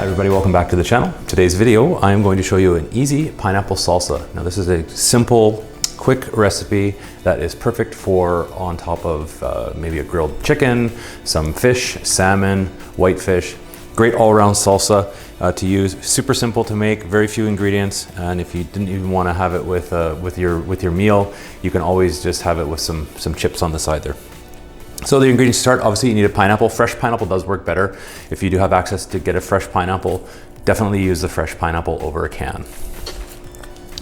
Hi everybody, welcome back to the channel. Today's video, I am going to show you an easy pineapple salsa. Now this is a simple, quick recipe that is perfect for on top of maybe a grilled chicken, some fish, salmon, whitefish. Great all-around salsa to use. Super simple to make, very few ingredients, and if you didn't even want to have it with your meal, you can always just have it with some chips on the side there. So the ingredients to start, obviously you need a pineapple. Fresh pineapple does work better. If you do have access to get a fresh pineapple, definitely use the fresh pineapple over a can.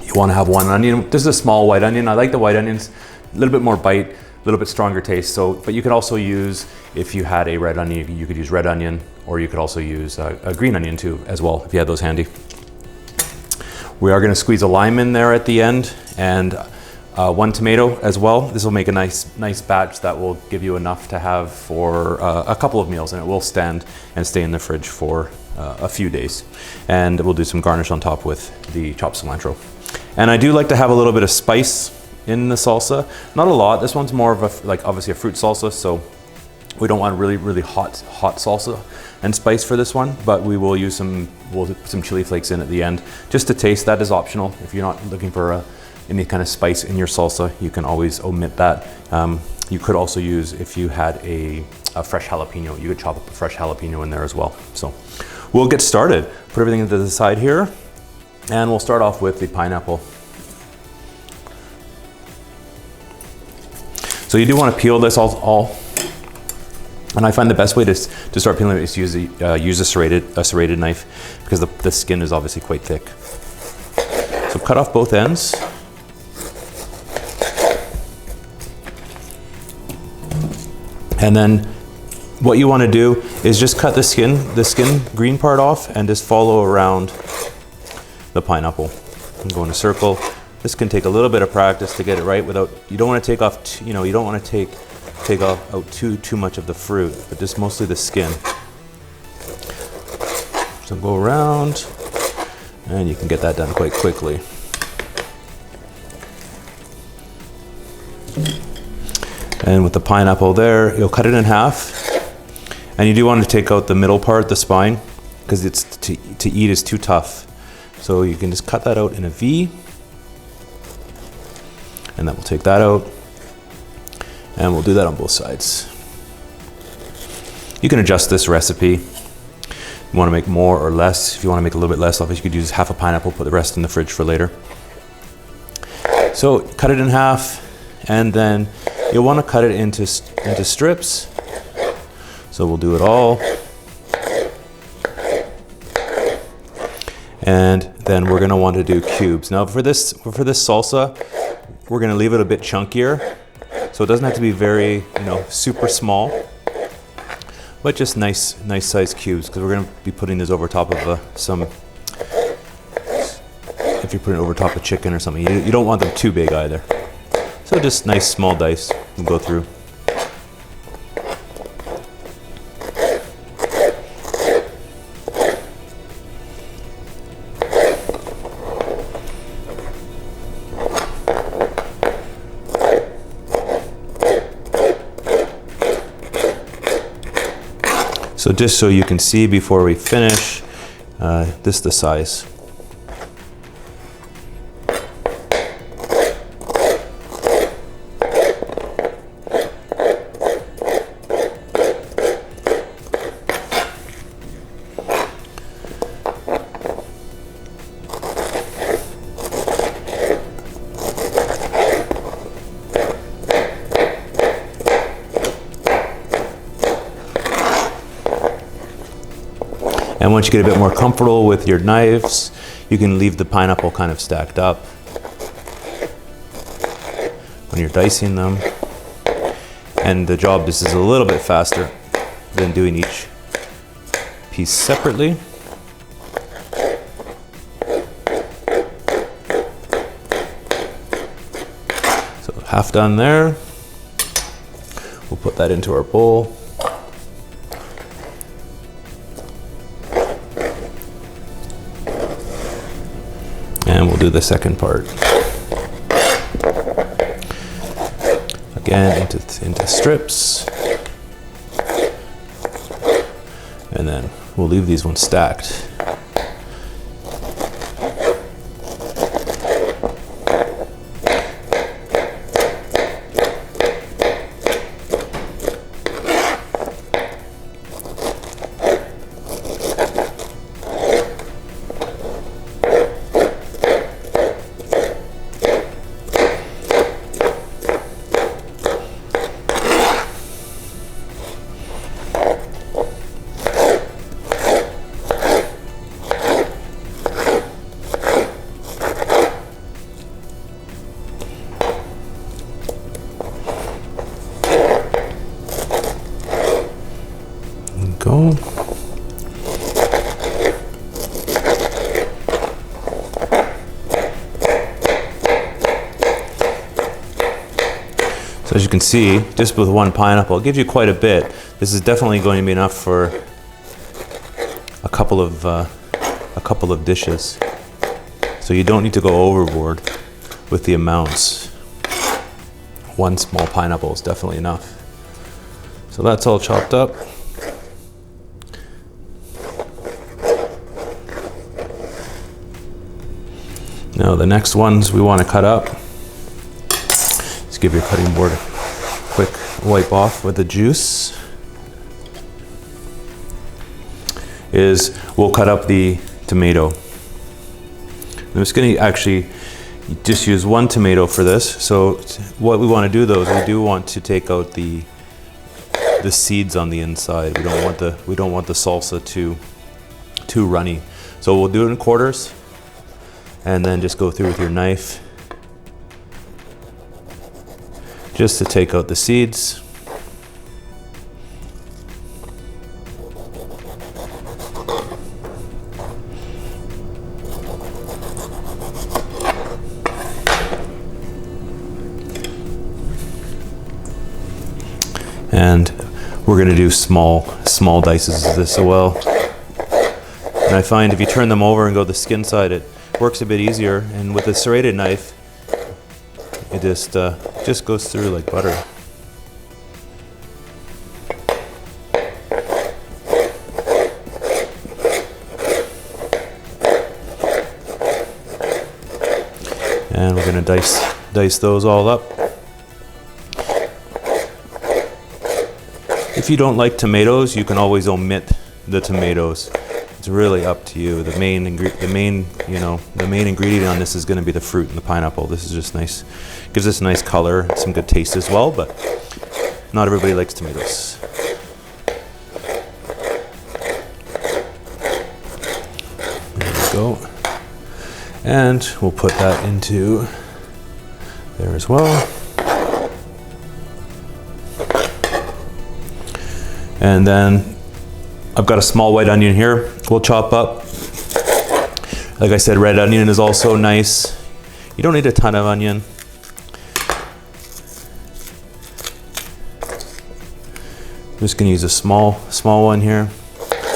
You want to have one onion. This is a small white onion. I like the white onions, a little bit more bite, a little bit stronger taste. So, but you could also use, if you had a red onion, you could use red onion, or you could also use a green onion too as well, if you had those handy. We are going to squeeze a lime in there at the end, and one tomato as well. This will make a nice batch that will give you enough to have for a couple of meals, and it will stand and stay in the fridge for a few days. And we'll do some garnish on top with the chopped cilantro. And I do like to have a little bit of spice in the salsa. Not a lot. This one's more of a, like obviously a fruit salsa, so we don't want really hot salsa and spice for this one, but we'll put some chili flakes in at the end just to taste. That is optional. If you're not looking for any kind of spice in your salsa, you can always omit that. You could also use, if you had a fresh jalapeno, you could chop up a fresh jalapeno in there as well. So we'll get started. Put everything to the side here, and we'll start off with the pineapple. So you do want to peel this all. And I find the best way to start peeling it is to use a serrated knife, because the skin is obviously quite thick. So cut off both ends. And then what you want to do is just cut the skin green part off, and just follow around the pineapple and go in a circle. This can take a little bit of practice to get it right without, you don't want to take off, you don't want to take out too much of the fruit, but just mostly the skin. So go around, and you can get that done quite quickly. And with the pineapple there, you'll cut it in half. And you do want to take out the middle part, the spine, because it's to eat is too tough. So you can just cut that out in a V. And then we'll take that out. And we'll do that on both sides. You can adjust this recipe. You want to make more or less. If you want to make a little bit less, obviously you could use half a pineapple, put the rest in the fridge for later. So cut it in half, and then you'll want to cut it into strips. So we'll do it all. And then we're going to want to do cubes. Now for this salsa, we're going to leave it a bit chunkier. So it doesn't have to be very, super small, but just nice size cubes, because we're going to be putting this over top of if you put it over top of chicken or something, you don't want them too big either. So just nice small dice we'll go through. So just so you can see before we finish, this is the size. And once you get a bit more comfortable with your knives, you can leave the pineapple kind of stacked up when you're dicing them. And the job just is a little bit faster than doing each piece separately. So half done there. We'll put that into our bowl. And we'll do the second part. Again, into strips. And then we'll leave these ones stacked. Go. So as you can see, just with one pineapple, it gives you quite a bit. This is definitely going to be enough for a couple of dishes. So you don't need to go overboard with the amounts. One small pineapple is definitely enough. So that's all chopped up. Now the next ones we want to cut up. Just give your cutting board a quick wipe off with the juice. We'll cut up the tomato. I'm just going to actually just use one tomato for this. So what we want to do though is we do want to take out the seeds on the inside. We don't want the salsa too runny. So we'll do it in quarters. And then just go through with your knife just to take out the seeds. And we're going to do small dices of this as well. And I find if you turn them over and go the skin side, it works a bit easier, and with a serrated knife it just goes through like butter. And we're going to dice those all up. If you don't like tomatoes, you can always omit the tomatoes. It's really up to you. The main ingredient on this is going to be the fruit and the pineapple. This is just nice. Gives us a nice color and some good taste as well, but not everybody likes tomatoes. There we go. And we'll put that into there as well. And then I've got a small white onion here. We'll chop up. Like I said, red onion is also nice. You don't need a ton of onion. I'm just gonna use a small one here,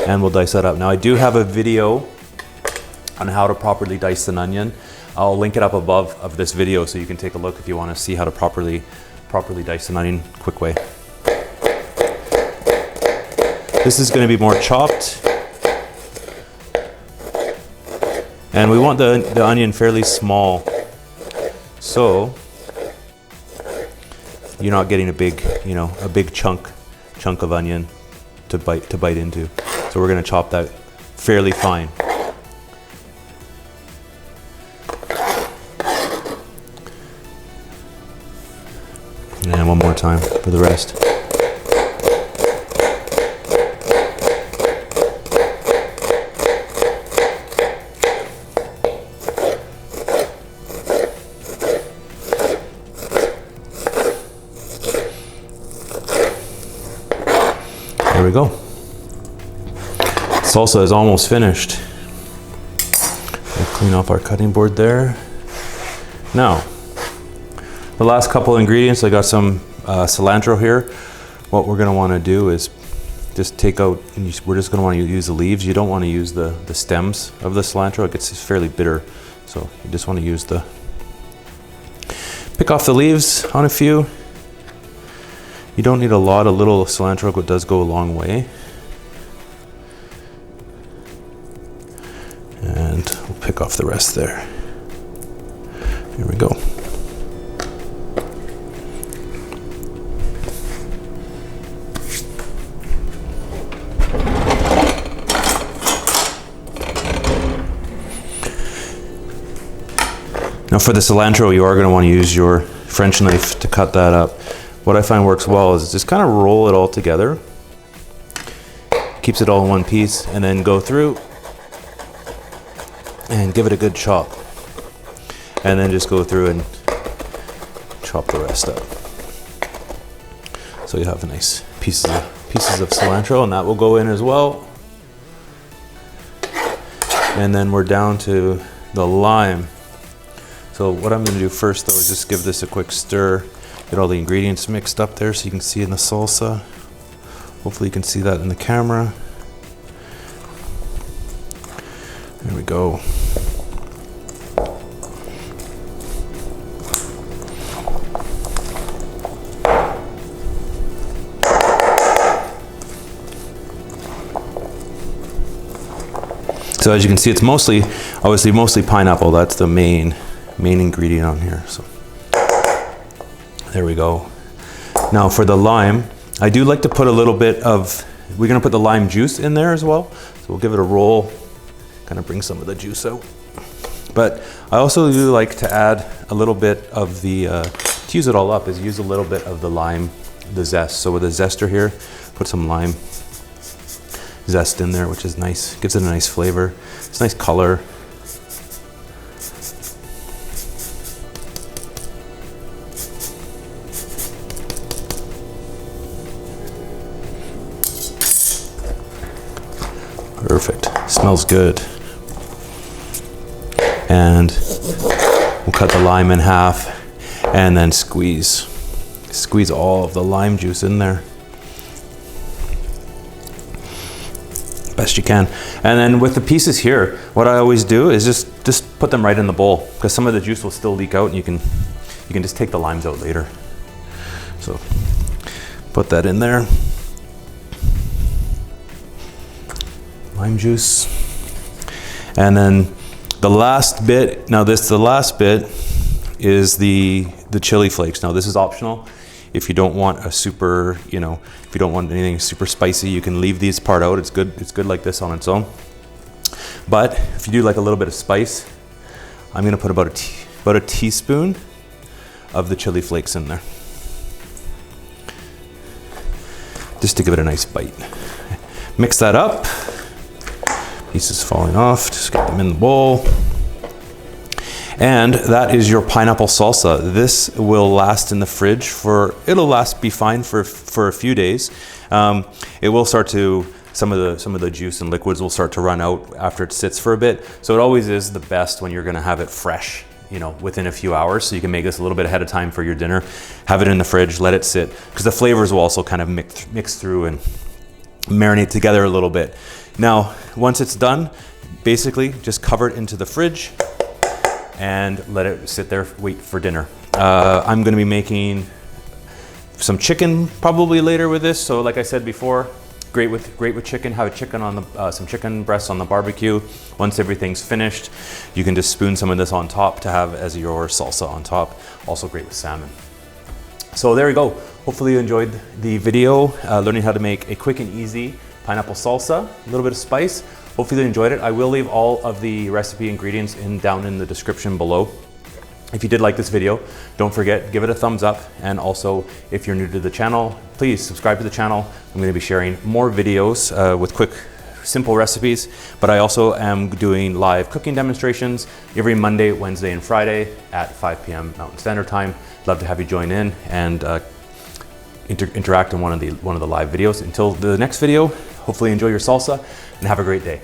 and we'll dice that up. Now I do have a video on how to properly dice an onion. I'll link it up above of this video so you can take a look if you want to see how to properly dice an onion quick way. This is going to be more chopped, and we want the onion fairly small, so you're not getting a big chunk of onion to bite into. So we're going to chop that fairly fine. And one more time for the rest. There we go. Salsa is almost finished. We'll clean off our cutting board there. Now, the last couple of ingredients, I got some cilantro here. What we're gonna wanna do is just take out, we're just gonna wanna use the leaves. You don't wanna use the stems of the cilantro. It gets fairly bitter. So you just wanna pick off the leaves on a few. You don't need a lot. A little cilantro does go a long way. take off the rest there. Here we go. Now for the cilantro, you are going to want to use your French knife to cut that up. What I find works well is just kind of roll it all together. Keeps it all in one piece, and then go through and give it a good chop. And then just go through and chop the rest up. So you have nice pieces of cilantro, and that will go in as well. And then we're down to the lime. So what I'm going to do first though is just give this a quick stir, get all the ingredients mixed up there so you can see in the salsa. Hopefully you can see that in the camera. There we go. So as you can see, it's obviously mostly pineapple. That's the main ingredient on here. So there we go. Now for the lime, I do like to put a little bit of, we're gonna put the lime juice in there as well. So we'll give it a roll, kind of bring some of the juice out. But I also do like to add a little bit of the, to use it all up, is use a little bit of the lime, the zest. So with the zester here, put some lime zest in there, which is nice, gives it a nice flavor. It's a nice color. Perfect, smells good. And we'll cut the lime in half and then squeeze all of the lime juice in there. Best you can. And then with the pieces here, what I always do is just put them right in the bowl, because some of the juice will still leak out and you can just take the limes out later. So put that in there. Lime juice. And then the last bit, the last bit is the chili flakes. Now this is optional. If you don't want a super, if you don't want anything super spicy, you can leave these part out. It's good like this on its own. But if you do like a little bit of spice, I'm gonna put about a teaspoon of the chili flakes in there, just to give it a nice bite. Mix that up. Pieces falling off, just get them in the bowl. And that is your pineapple salsa. This will last in the fridge be fine for a few days. It will start to, some of the juice and liquids will start to run out after it sits for a bit. So it always is the best when you're gonna have it fresh, within a few hours. So you can make this a little bit ahead of time for your dinner. Have it in the fridge, let it sit, because the flavors will also kind of mix through and marinate together a little bit. Now, once it's done, basically just cover it into the fridge and let it sit there, wait for dinner. I'm gonna be making some chicken probably later with this. So like I said before, great with chicken. Have a chicken on the, some chicken breasts on the barbecue. Once everything's finished, you can just spoon some of this on top to have as your salsa on top. Also great with salmon. So there you go. Hopefully you enjoyed the video, learning how to make a quick and easy pineapple salsa, a little bit of spice. Hopefully you enjoyed it. I will leave all of the recipe ingredients down in the description below. If you did like this video, don't forget, give it a thumbs up. And also, if you're new to the channel, please subscribe to the channel. I'm gonna be sharing more videos with quick, simple recipes, but I also am doing live cooking demonstrations every Monday, Wednesday, and Friday at 5 p.m. Mountain Standard Time. Love to have you join in and interact in one of the live videos. Until the next video, hopefully enjoy your salsa and have a great day.